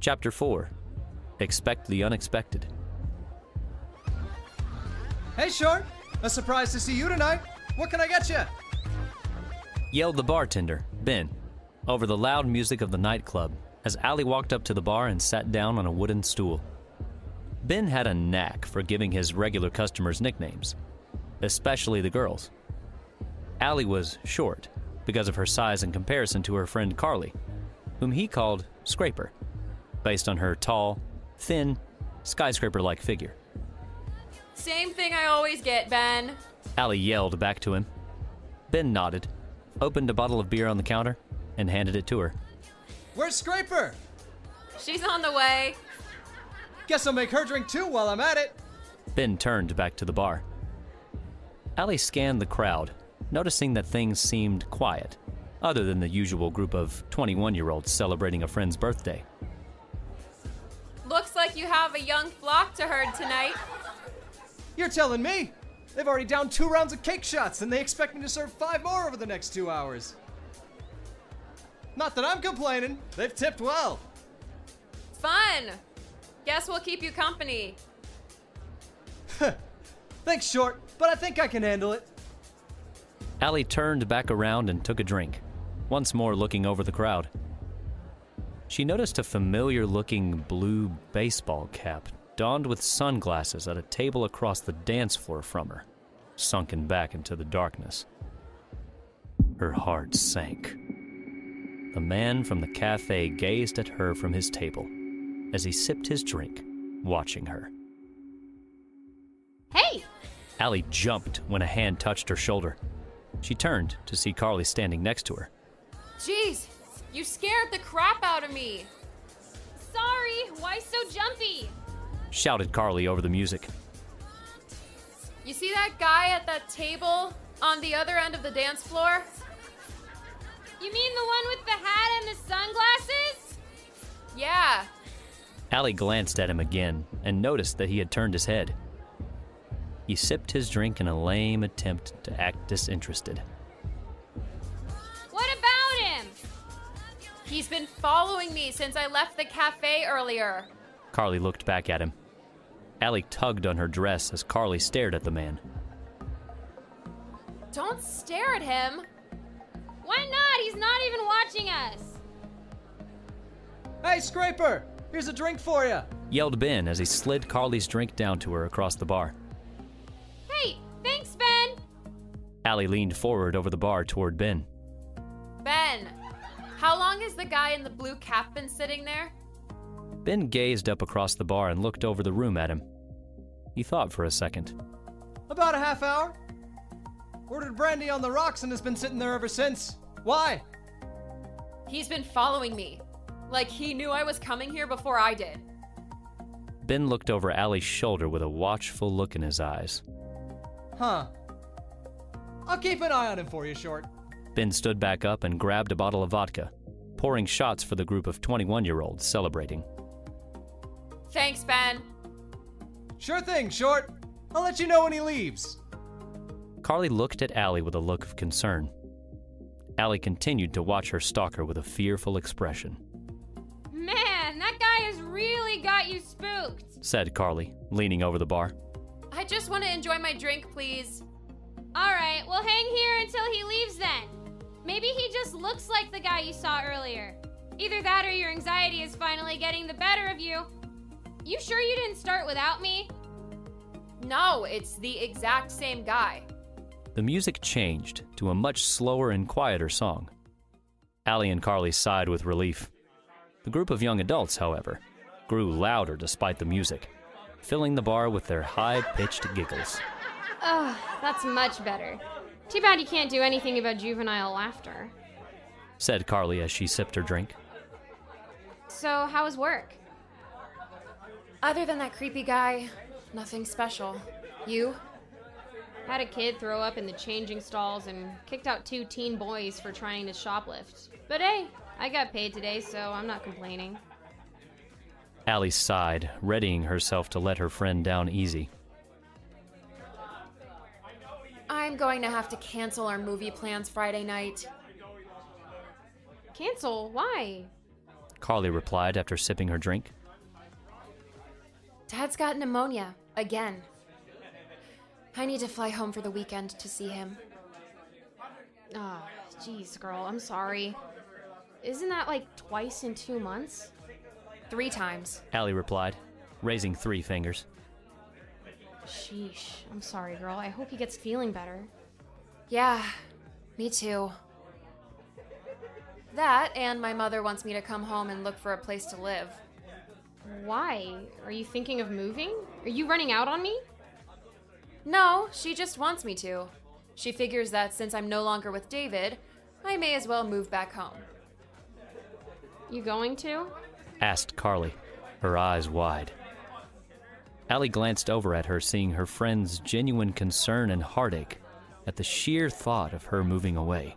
Chapter 4. Expect the unexpected. Hey, Short! A surprise to see you tonight. What can I get you? Yelled the bartender, Ben, over the loud music of the nightclub as Allie walked up to the bar and sat down on a wooden stool. Ben had a knack for giving his regular customers nicknames, especially the girls. Allie was short because of her size in comparison to her friend Carley, whom he called Scraper, based on her tall, thin, skyscraper-like figure. Same thing I always get, Ben. Allie yelled back to him. Ben nodded, opened a bottle of beer on the counter, and handed it to her. Where's Scraper? She's on the way. Guess I'll make her drink too while I'm at it. Ben turned back to the bar. Allie scanned the crowd, noticing that things seemed quiet, other than the usual group of 21-year-olds celebrating a friend's birthday. Looks like you have a young flock to herd tonight. You're telling me? They've already downed 2 rounds of cake shots and they expect me to serve 5 more over the next 2 hours. Not that I'm complaining. They've tipped well. Fun. Guess we'll keep you company. Thanks, Short, but I think I can handle it. Allie turned back around and took a drink, once more looking over the crowd. She noticed a familiar-looking blue baseball cap donned with sunglasses at a table across the dance floor from her, sunken back into the darkness. Her heart sank. The man from the cafe gazed at her from his table as he sipped his drink, watching her. Hey! Allie jumped when a hand touched her shoulder. She turned to see Carley standing next to her. Jeez, you scared the crap out of me. Sorry, why so jumpy? Shouted Carley over the music. You see that guy at that table on the other end of the dance floor? You mean the one with the hat and the sunglasses? Yeah. Allie glanced at him again and noticed that he had turned his head. He sipped his drink in a lame attempt to act disinterested. What about him? He's been following me since I left the cafe earlier. Carley looked back at him. Allie tugged on her dress as Carley stared at the man. Don't stare at him. Why not? He's not even watching us. Hey, Scraper! Here's a drink for you. Yelled Ben as he slid Carley's drink down to her across the bar. Hey, thanks, Ben. Allie leaned forward over the bar toward Ben. Ben, how long has the guy in the blue cap been sitting there? Ben gazed up across the bar and looked over the room at him. He thought for a second. About a half hour. Ordered brandy on the rocks and has been sitting there ever since. Why? He's been following me. Like he knew I was coming here before I did. Ben looked over Allie's shoulder with a watchful look in his eyes. Huh. I'll keep an eye on him for you, Short. Ben stood back up and grabbed a bottle of vodka, pouring shots for the group of 21-year-olds celebrating. Thanks, Ben. Sure thing, Short. I'll let you know when he leaves. Carley looked at Allie with a look of concern. Allie continued to watch her stalker with a fearful expression. Man, that guy has really got you spooked, said Carley, leaning over the bar. I just want to enjoy my drink, please. All right, we'll hang here until he leaves then. Maybe he just looks like the guy you saw earlier. Either that or your anxiety is finally getting the better of you. You sure you didn't start without me? No, it's the exact same guy. The music changed to a much slower and quieter song. Allie and Carley sighed with relief. The group of young adults, however, grew louder despite the music, filling the bar with their high-pitched giggles. Oh, that's much better. Too bad you can't do anything about juvenile laughter, said Carley as she sipped her drink. So, how was work? Other than that creepy guy, nothing special. You? Had a kid throw up in the changing stalls and kicked out 2 teen boys for trying to shoplift. But hey, I got paid today, so I'm not complaining. Allie sighed, readying herself to let her friend down easy. I'm going to have to cancel our movie plans Friday night. Cancel? Why? Carley replied after sipping her drink. Dad's got pneumonia, again. I need to fly home for the weekend to see him. Oh, jeez, girl, I'm sorry. Isn't that like twice in 2 months? 3 times. Allie replied, raising 3 fingers. Sheesh, I'm sorry, girl. I hope he gets feeling better. Yeah, me too. That, and my mother wants me to come home and look for a place to live. Why? Are you thinking of moving? Are you running out on me? No, she just wants me to. She figures that since I'm no longer with David, I may as well move back home. You going to? Asked Carley, her eyes wide. Allie glanced over at her, seeing her friend's genuine concern and heartache at the sheer thought of her moving away.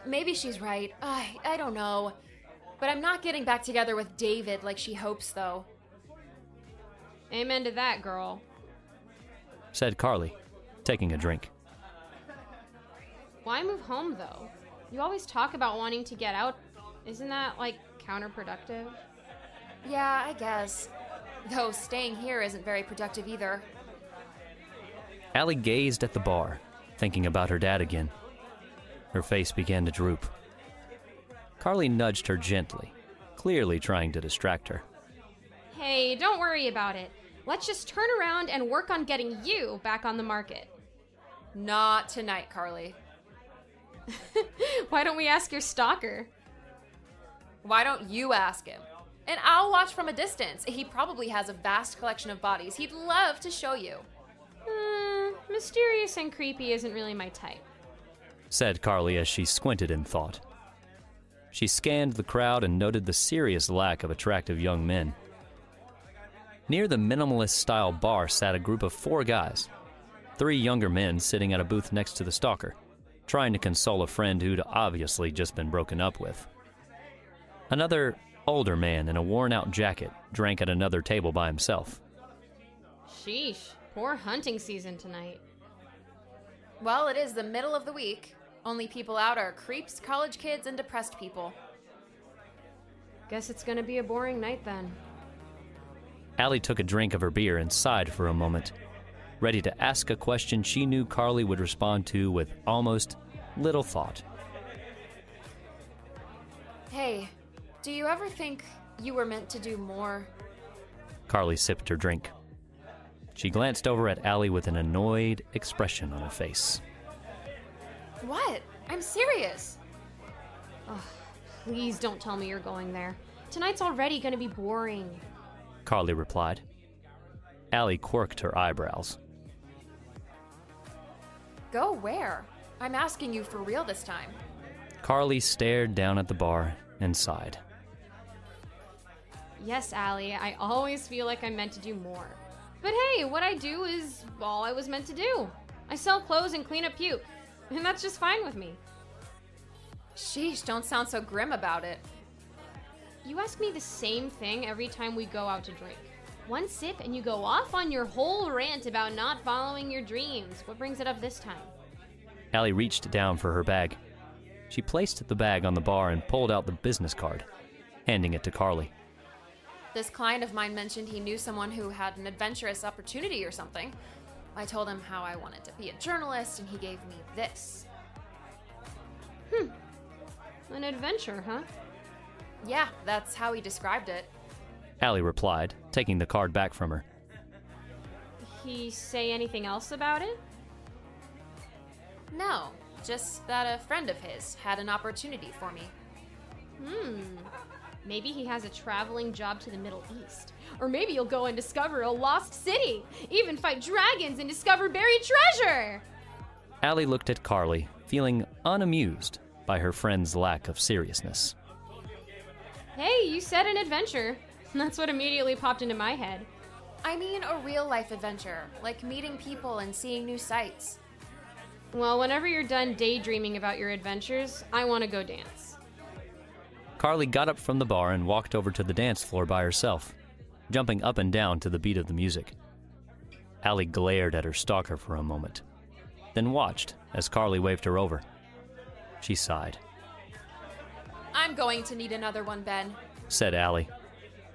Maybe she's right. I don't know. But I'm not getting back together with David like she hopes, though. Amen to that, girl. Said Carley, taking a drink. Why move home, though? You always talk about wanting to get out. Isn't that, like, counterproductive? Yeah, I guess. Though staying here isn't very productive either. Allie gazed at the bar, thinking about her dad again. Her face began to droop. Carley nudged her gently, clearly trying to distract her. Hey, don't worry about it. Let's just turn around and work on getting you back on the market. Not tonight, Carley. Why don't we ask your stalker? Why don't you ask him? And I'll watch from a distance. He probably has a vast collection of bodies. He'd love to show you. Mysterious and creepy isn't really my type. Said Carley as she squinted in thought. She scanned the crowd and noted the serious lack of attractive young men. Near the minimalist-style bar sat a group of 4 guys, 3 younger men sitting at a booth next to the stalker, trying to console a friend who'd obviously just been broken up with. Another older man in a worn-out jacket drank at another table by himself. Sheesh, poor hunting season tonight. Well, it is the middle of the week. Only people out are creeps, college kids, and depressed people. Guess it's gonna be a boring night then. Allie took a drink of her beer and sighed for a moment, ready to ask a question she knew Carley would respond to with almost little thought. Hey, do you ever think you were meant to do more? Carley sipped her drink. She glanced over at Allie with an annoyed expression on her face. What? I'm serious. Oh, please don't tell me you're going there. Tonight's already gonna be boring. Carley replied. Allie quirked her eyebrows. Go where? I'm asking you for real this time. Carley stared down at the bar and sighed. Yes, Allie, I always feel like I'm meant to do more. But hey, what I do is all I was meant to do. I sell clothes and clean up puke, and that's just fine with me. Sheesh, don't sound so grim about it. You ask me the same thing every time we go out to drink. One sip and you go off on your whole rant about not following your dreams. What brings it up this time? Allie reached down for her bag. She placed the bag on the bar and pulled out the business card, handing it to Carley. This client of mine mentioned he knew someone who had an adventurous opportunity or something. I told him how I wanted to be a journalist, and he gave me this. An adventure, huh? Yeah, that's how he described it. Allie replied, taking the card back from her. He say anything else about it? No, just that a friend of his had an opportunity for me. Maybe he has a traveling job to the Middle East. Or maybe you'll go and discover a lost city, even fight dragons and discover buried treasure! Allie looked at Carley, feeling unamused by her friend's lack of seriousness. Hey, you said an adventure. That's what immediately popped into my head. I mean a real-life adventure, like meeting people and seeing new sights. Well, whenever you're done daydreaming about your adventures, I want to go dance. Carley got up from the bar and walked over to the dance floor by herself, jumping up and down to the beat of the music. Allie glared at her stalker for a moment, then watched as Carley waved her over. She sighed. I'm going to need another one, Ben, said Allie.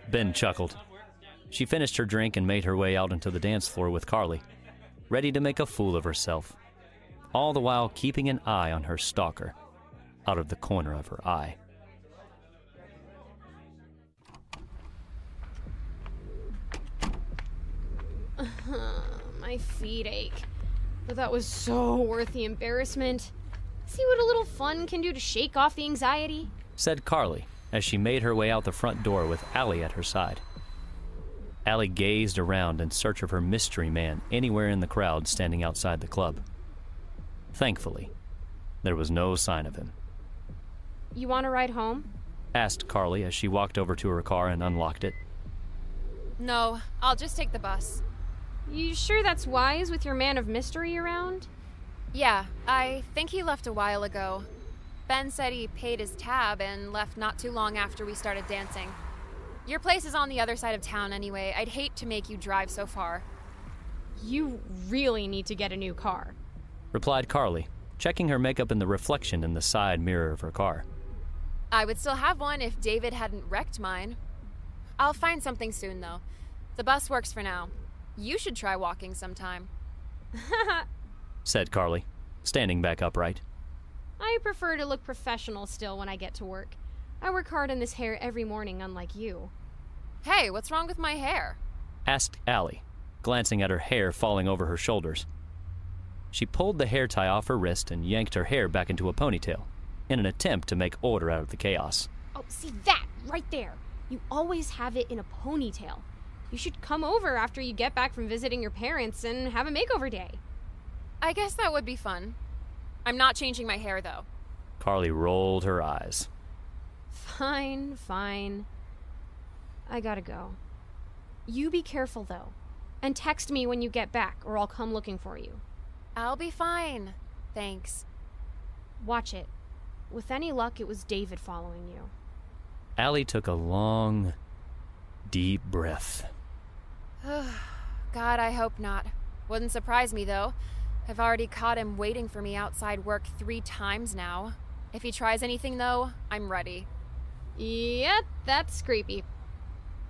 Ben chuckled. She finished her drink and made her way out into the dance floor with Carley, ready to make a fool of herself, all the while keeping an eye on her stalker, out of the corner of her eye. My feet ache. But that was so worth the embarrassment. See what a little fun can do to shake off the anxiety? Said Carley as she made her way out the front door with Allie at her side. Allie gazed around in search of her mystery man anywhere in the crowd standing outside the club. Thankfully, there was no sign of him. You want to ride home? Asked Carley as she walked over to her car and unlocked it. No, I'll just take the bus. You sure that's wise with your man of mystery around? Yeah, I think he left a while ago. Ben said he paid his tab and left not too long after we started dancing. Your place is on the other side of town anyway. I'd hate to make you drive so far. You really need to get a new car, replied Carley, checking her makeup in the reflection in the side mirror of her car. I would still have one if David hadn't wrecked mine. I'll find something soon, though. The bus works for now. You should try walking sometime. Said Carley, standing back upright. I prefer to look professional still when I get to work. I work hard on this hair every morning, unlike you. Hey, what's wrong with my hair? Asked Allie, glancing at her hair falling over her shoulders. She pulled the hair tie off her wrist and yanked her hair back into a ponytail in an attempt to make order out of the chaos. Oh, see that? Right there. You always have it in a ponytail. You should come over after you get back from visiting your parents and have a makeover day. I guess that would be fun. I'm not changing my hair, though. Carley rolled her eyes. Fine. I gotta go. You be careful, though. And text me when you get back, or I'll come looking for you. I'll be fine. Thanks. Watch it. With any luck, it was David following you. Allie took a long, deep breath. God, I hope not. Wouldn't surprise me, though. I've already caught him waiting for me outside work 3 times now. If he tries anything, though, I'm ready. Yep, that's creepy.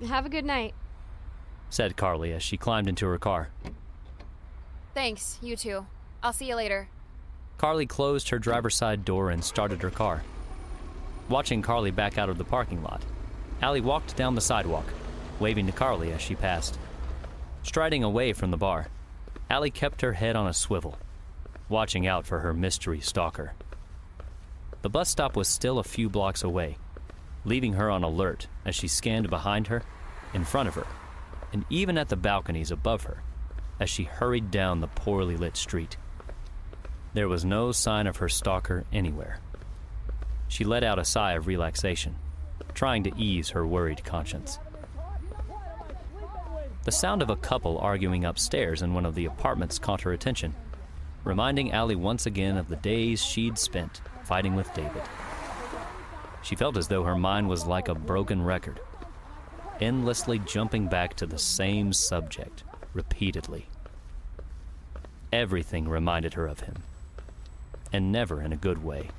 Have a good night, said Carley as she climbed into her car. Thanks, you too. I'll see you later. Carley closed her driver's side door and started her car. Watching Carley back out of the parking lot, Allie walked down the sidewalk, waving to Carley as she passed. Striding away from the bar, Allie kept her head on a swivel, watching out for her mystery stalker. The bus stop was still a few blocks away, leaving her on alert as she scanned behind her, in front of her, and even at the balconies above her as she hurried down the poorly lit street. There was no sign of her stalker anywhere. She let out a sigh of relaxation, trying to ease her worried conscience. The sound of a couple arguing upstairs in one of the apartments caught her attention, reminding Allie once again of the days she'd spent fighting with David. She felt as though her mind was like a broken record, endlessly jumping back to the same subject repeatedly. Everything reminded her of him, and never in a good way.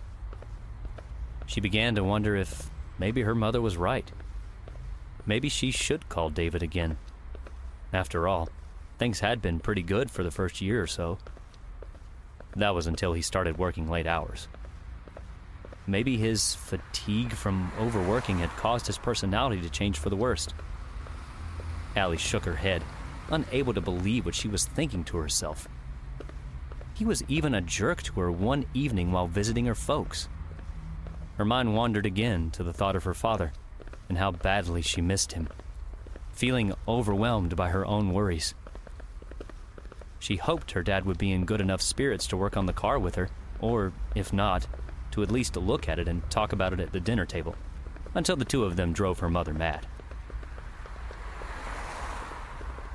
She began to wonder if maybe her mother was right. Maybe she should call David again. After all, things had been pretty good for the first year or so. That was until he started working late hours. Maybe his fatigue from overworking had caused his personality to change for the worst. Allie shook her head, unable to believe what she was thinking to herself. He was even a jerk to her one evening while visiting her folks. Her mind wandered again to the thought of her father and how badly she missed him, feeling overwhelmed by her own worries. She hoped her dad would be in good enough spirits to work on the car with her, or, if not, to at least look at it and talk about it at the dinner table, until the two of them drove her mother mad.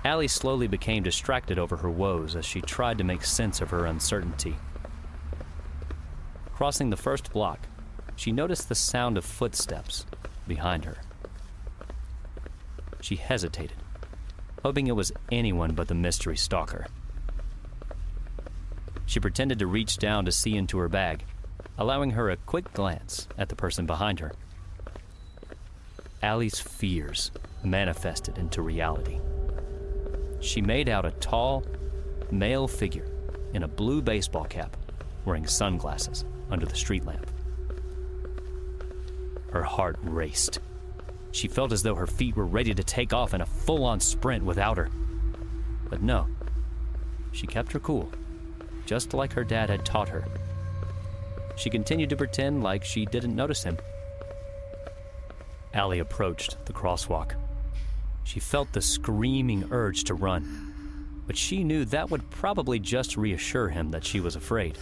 Allie slowly became distracted over her woes as she tried to make sense of her uncertainty. Crossing the first block, she noticed the sound of footsteps behind her. She hesitated, hoping it was anyone but the mystery stalker. She pretended to reach down to see into her bag, allowing her a quick glance at the person behind her. Allie's fears manifested into reality. She made out a tall, male figure in a blue baseball cap, wearing sunglasses under the street lamp. Her heart raced. She felt as though her feet were ready to take off in a full-on sprint without her. But no, she kept her cool, just like her dad had taught her. She continued to pretend like she didn't notice him. Allie approached the crosswalk. She felt the screaming urge to run, but she knew that would probably just reassure him that she was afraid,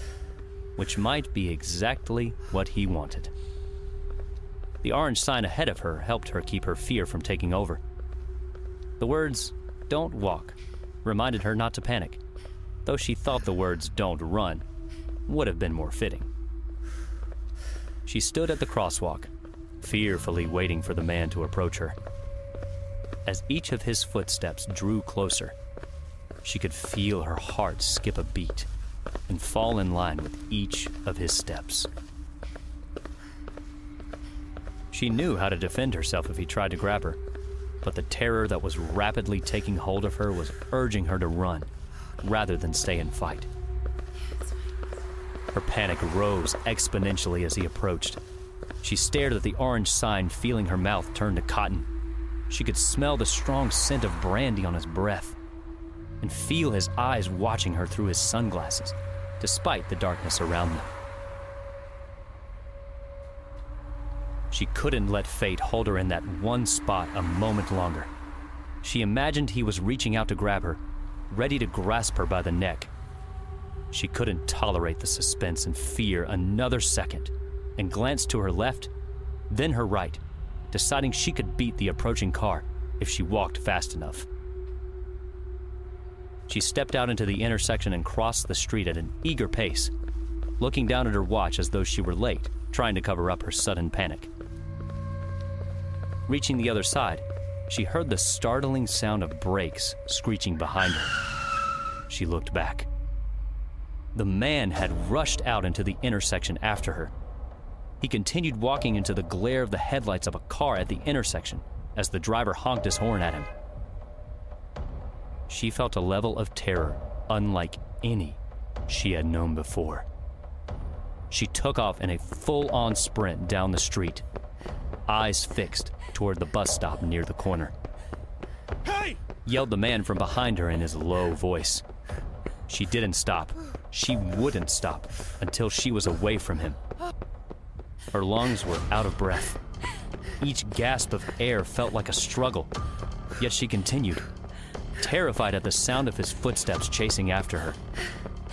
which might be exactly what he wanted. The orange sign ahead of her helped her keep her fear from taking over. The words, "Don't walk," reminded her not to panic, though she thought the words, "Don't run," would have been more fitting. She stood at the crosswalk, fearfully waiting for the man to approach her. As each of his footsteps drew closer, she could feel her heart skip a beat and fall in line with each of his steps. She knew how to defend herself if he tried to grab her, but the terror that was rapidly taking hold of her was urging her to run rather than stay and fight. Her panic rose exponentially as he approached. She stared at the orange sign, feeling her mouth turn to cotton. She could smell the strong scent of brandy on his breath and feel his eyes watching her through his sunglasses, despite the darkness around them. She couldn't let fate hold her in that one spot a moment longer. She imagined he was reaching out to grab her, ready to grasp her by the neck. She couldn't tolerate the suspense and fear another second, and glanced to her left, then her right, deciding she could beat the approaching car if she walked fast enough. She stepped out into the intersection and crossed the street at an eager pace, looking down at her watch as though she were late, trying to cover up her sudden panic. Reaching the other side, she heard the startling sound of brakes screeching behind her. She looked back. The man had rushed out into the intersection after her. He continued walking into the glare of the headlights of a car at the intersection as the driver honked his horn at him. She felt a level of terror unlike any she had known before. She took off in a full-on sprint down the street, eyes fixed toward the bus stop near the corner. "Hey!" yelled the man from behind her in his low voice. She didn't stop. She wouldn't stop until she was away from him. Her lungs were out of breath. Each gasp of air felt like a struggle, yet she continued, terrified at the sound of his footsteps chasing after her.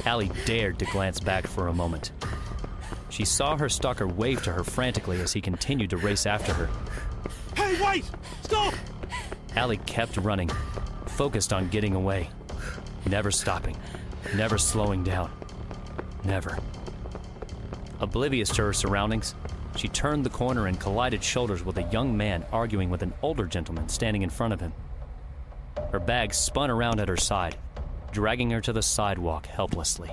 Allie dared to glance back for a moment. She saw her stalker wave to her frantically as he continued to race after her. "Hey, wait! Stop!" Allie kept running, focused on getting away, never stopping, never slowing down, never. Oblivious to her surroundings, she turned the corner and collided shoulders with a young man arguing with an older gentleman standing in front of him. Her bag spun around at her side, dragging her to the sidewalk helplessly.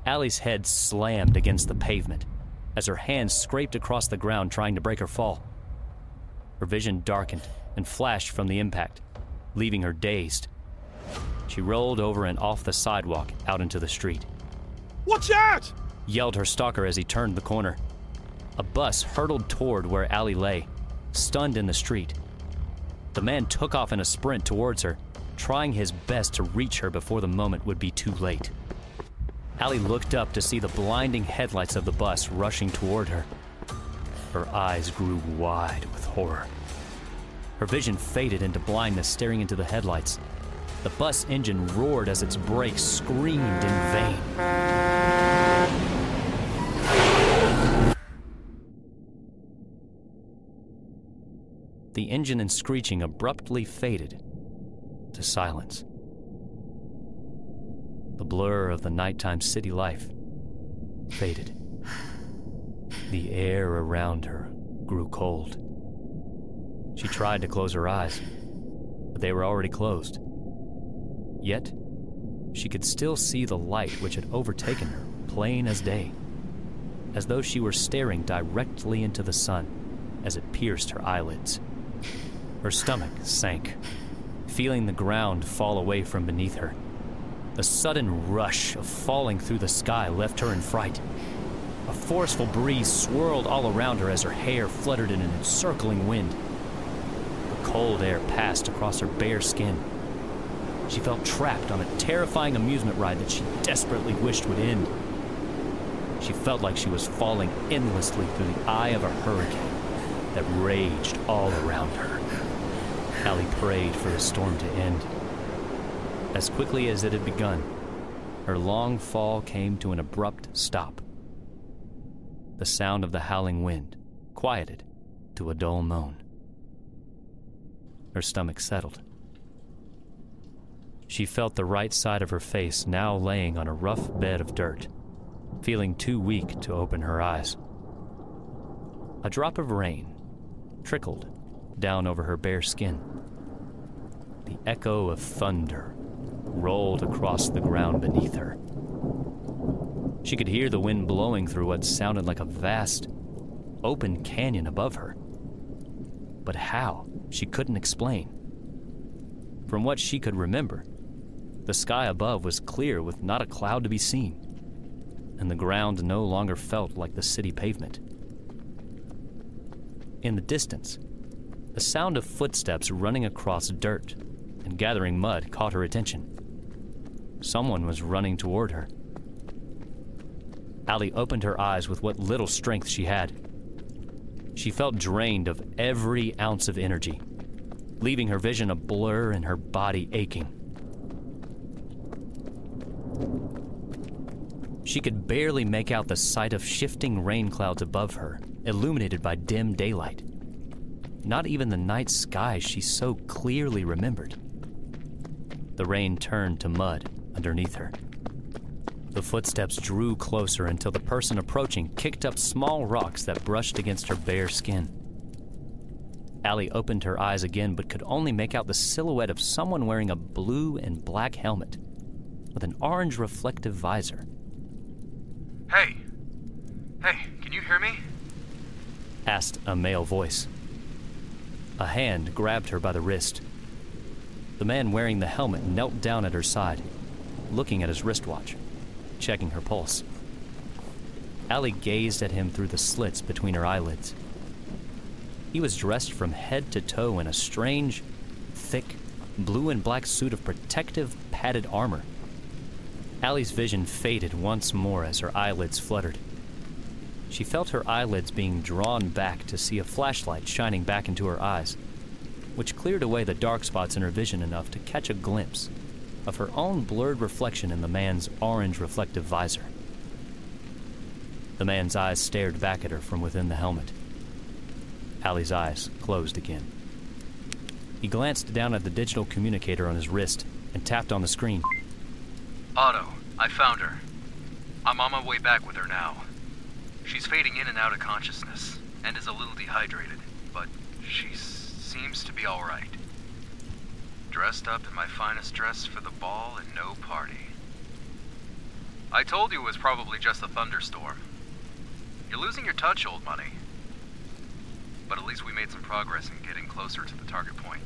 Allie's head slammed against the pavement as her hands scraped across the ground trying to break her fall. Her vision darkened and flashed from the impact, leaving her dazed. She rolled over and off the sidewalk out into the street. "Watch out!" yelled her stalker as he turned the corner. A bus hurtled toward where Allie lay, stunned in the street. The man took off in a sprint towards her, trying his best to reach her before the moment would be too late. Allie looked up to see the blinding headlights of the bus rushing toward her. Her eyes grew wide with horror. Her vision faded into blindness, staring into the headlights. The bus engine roared as its brakes screamed in vain. The engine and screeching abruptly faded to silence. The blur of the nighttime city life faded. The air around her grew cold. She tried to close her eyes, but they were already closed. Yet, she could still see the light which had overtaken her, plain as day, as though she were staring directly into the sun as it pierced her eyelids. Her stomach sank, feeling the ground fall away from beneath her. The sudden rush of falling through the sky left her in fright. A forceful breeze swirled all around her as her hair fluttered in an encircling wind. The cold air passed across her bare skin. She felt trapped on a terrifying amusement ride that she desperately wished would end. She felt like she was falling endlessly through the eye of a hurricane that raged all around her. Allie prayed for the storm to end. As quickly as it had begun, her long fall came to an abrupt stop. The sound of the howling wind quieted to a dull moan. Her stomach settled. She felt the right side of her face now laying on a rough bed of dirt, feeling too weak to open her eyes. A drop of rain trickled down over her bare skin. The echo of thunder rolled across the ground beneath her. She could hear the wind blowing through what sounded like a vast, open canyon above her. But how, she couldn't explain. From what she could remember, the sky above was clear with not a cloud to be seen, and the ground no longer felt like the city pavement. In the distance, the sound of footsteps running across dirt and gathering mud caught her attention. Someone was running toward her. Allie opened her eyes with what little strength she had. She felt drained of every ounce of energy, leaving her vision a blur and her body aching. She could barely make out the sight of shifting rain clouds above her, illuminated by dim daylight. Not even the night sky she so clearly remembered. The rain turned to mud underneath her. The footsteps drew closer until the person approaching kicked up small rocks that brushed against her bare skin. Allie opened her eyes again but could only make out the silhouette of someone wearing a blue and black helmet with an orange reflective visor. Hey, can you hear me? Asked a male voice. A hand grabbed her by the wrist. The man wearing the helmet knelt down at her side, looking at his wristwatch, checking her pulse. Allie gazed at him through the slits between her eyelids. He was dressed from head to toe in a strange, thick, blue and black suit of protective, padded armor. Allie's vision faded once more as her eyelids fluttered. She felt her eyelids being drawn back to see a flashlight shining back into her eyes, which cleared away the dark spots in her vision enough to catch a glimpse of her own blurred reflection in the man's orange reflective visor. The man's eyes stared back at her from within the helmet. Allie's eyes closed again. He glanced down at the digital communicator on his wrist and tapped on the screen. Otto, I found her. I'm on my way back with her now. She's fading in and out of consciousness and is a little dehydrated, but she seems to be all right. Dressed up in my finest dress for the ball and no party. I told you it was probably just a thunderstorm. You're losing your touch, old money. But at least we made some progress in getting closer to the target point.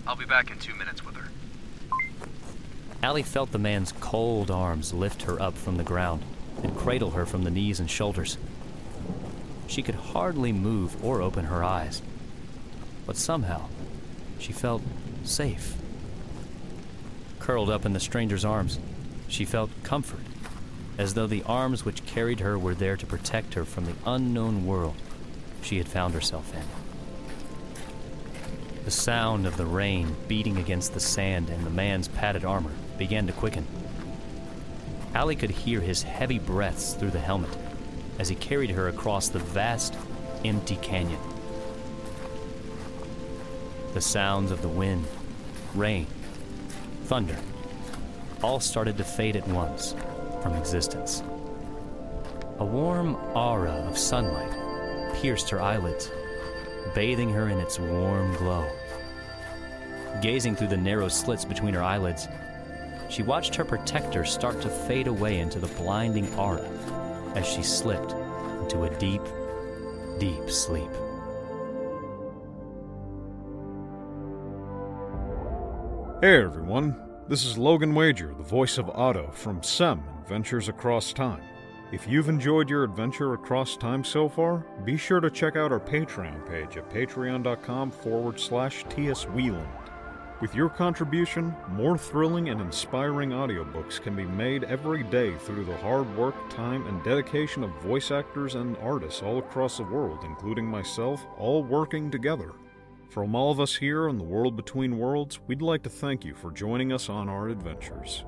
I'll be back in 2 minutes with her. Allie felt the man's cold arms lift her up from the ground and cradle her from the knees and shoulders. She could hardly move or open her eyes, but somehow she felt safe. Curled up in the stranger's arms, she felt comfort, as though the arms which carried her were there to protect her from the unknown world she had found herself in. The sound of the rain beating against the sand and the man's padded armor began to quicken. Allie could hear his heavy breaths through the helmet as he carried her across the vast, empty canyon. The sounds of the wind, rain, thunder, all started to fade at once from existence. A warm aura of sunlight pierced her eyelids, bathing her in its warm glow. Gazing through the narrow slits between her eyelids, she watched her protector start to fade away into the blinding aura as she slipped into a deep, deep sleep. Hey everyone, this is Logan Wager, the voice of Otto from SEM Adventures Across Time. If you've enjoyed your adventure across time so far, be sure to check out our Patreon page at patreon.com/TS Wieland. With your contribution, more thrilling and inspiring audiobooks can be made every day through the hard work, time, and dedication of voice actors and artists all across the world, including myself, all working together. From all of us here in the world between worlds, we'd like to thank you for joining us on our adventures.